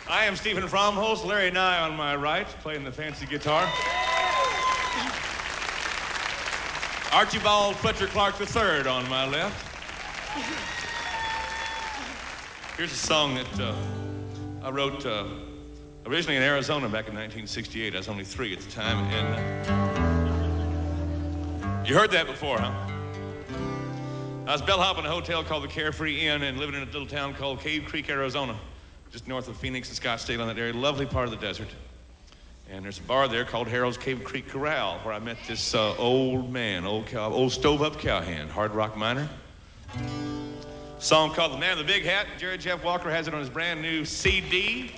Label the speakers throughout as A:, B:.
A: I am Stephen Fromholz, Larry Nye on my right, playing the fancy guitar. Archibald Fletcher Clark III on my left. Here's a song that I wrote originally in Arizona back in 1968. I was only 3 at the time, and you heard that before, huh? I was bellhopping in a hotel called the Carefree Inn and living in a little town called Cave Creek, Arizona, just north of Phoenix and Scottsdale in that area, lovely part of the desert. And there's a bar there called Harold's Cave Creek Corral where I met this old man, old stove-up cowhand, hard rock miner. Song called The Man with the Big Hat. Jerry Jeff Walker has it on his brand new CD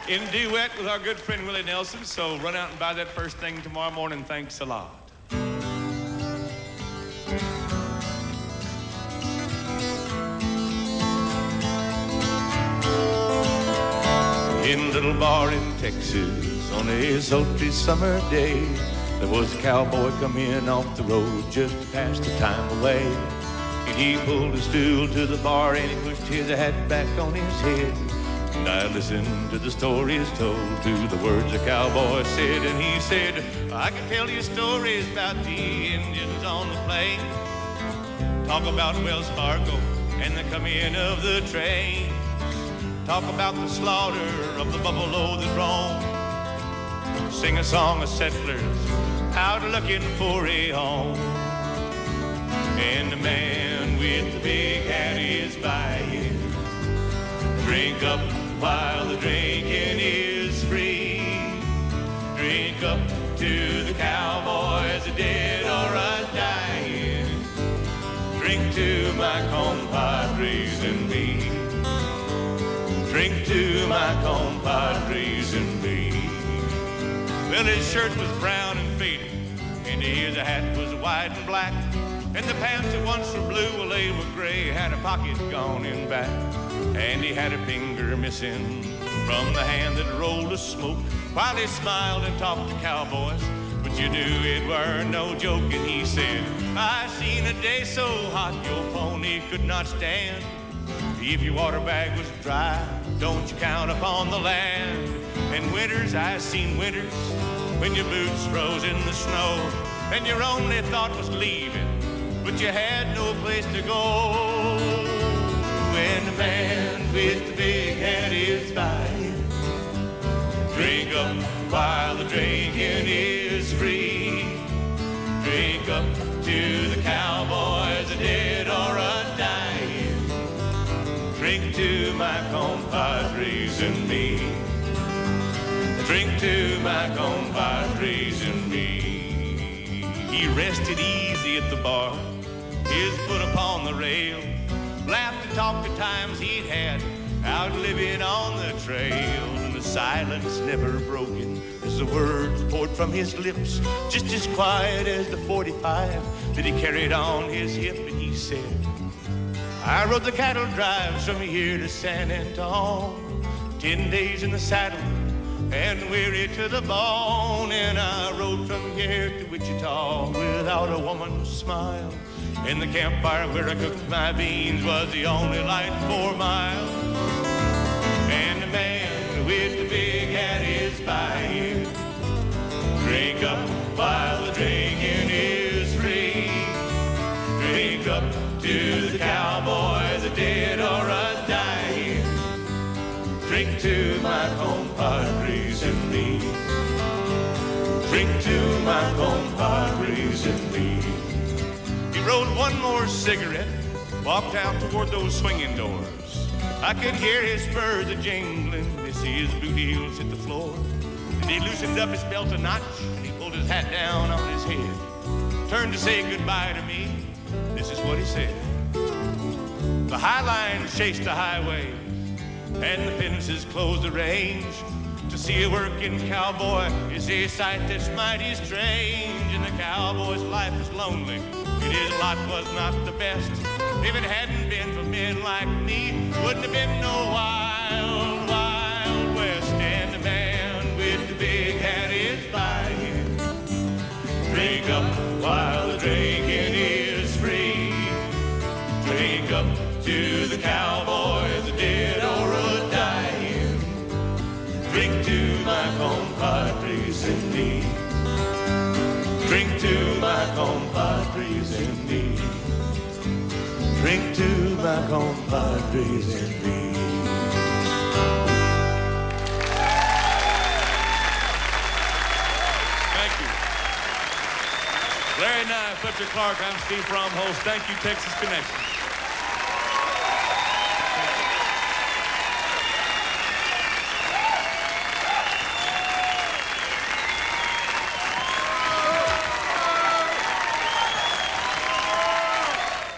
A: in duet with our good friend Willie Nelson. So run out and buy that first thing tomorrow morning. Thanks a lot. In a little bar in Texas on a sultry summer day, there was a cowboy come in off the road just to pass the time away. And he pulled a stool to the bar and he pushed his hat back on his head. And I listened to the stories told, to the words the cowboy said. And he said, I can tell you stories about the Indians on the plain. Talk about Wells Fargo and the coming of the train. Talk about the slaughter of the buffalo that roam. Sing a song of settlers out looking for a home. And the man with the big hat is buying. Drink up while the drinking is free. Drink up to the cowboys, the dead or a dying. Drink to my compadres and me. Drink to my compadres and me. Well, his shirt was brown and faded, and his hat was white and black, and the pants that once were blue, well, they were gray, had a pocket gone in back, and he had a finger missing from the hand that rolled the smoke, while he smiled and talked to cowboys, but you knew it were no joke. And he said, I seen a day so hot your pony could not stand. If your water bag was dry, don't you count upon the land. And winters, I seen winters when your boots froze in the snow, and your only thought was leaving, but you had no place to go. When the man with the big hat is buying, drink up while the drinking is free. Drink up to the cowboys, a dead or a dying. Drink to my compadres and me. Drink to my compadres and me. He rested easy at the bar, his foot upon the rail, laughed and talked the times he'd had out living on the trail. And the silence never broken as the words poured from his lips, just as quiet as the 45 that he carried on his hip. And he said, I rode the cattle drives from here to San Antone, 10 days in the saddle and weary to the bone. And I rode from here to Wichita without a woman's smile, and the campfire where I cooked my beans was the only light for miles. And the man with the big hat is buying. Drink up while the drinking is free. Drink up to the cowboys, a dead or a dying. Drink to my compadres and me. Drink to my compadres and me. He rolled one more cigarette, walked out toward those swinging doors. I could hear his spurs a-jingling as his boot heels hit the floor. And he loosened up his belt a notch, and he pulled his hat down on his head. Turned to say goodbye to me. This is what he said. The high lines chased the highway, and the fences closed the range. To see a working cowboy is a sight that's mighty strange. And the cowboy's life is lonely, and his lot was not the best. If it hadn't been for men like me, wouldn't have been no wild, wild west. And the man with the big hat is buying. Drink up while the drinking is free. Drink up to the cowboys, a dead or a dying. compadres and me. Drink to my compadres and me. Drink to my compadres and me. Thank you. Larry Nye, Fletcher Clark, I'm Steve Fromholz. Thank you, Texas Connection.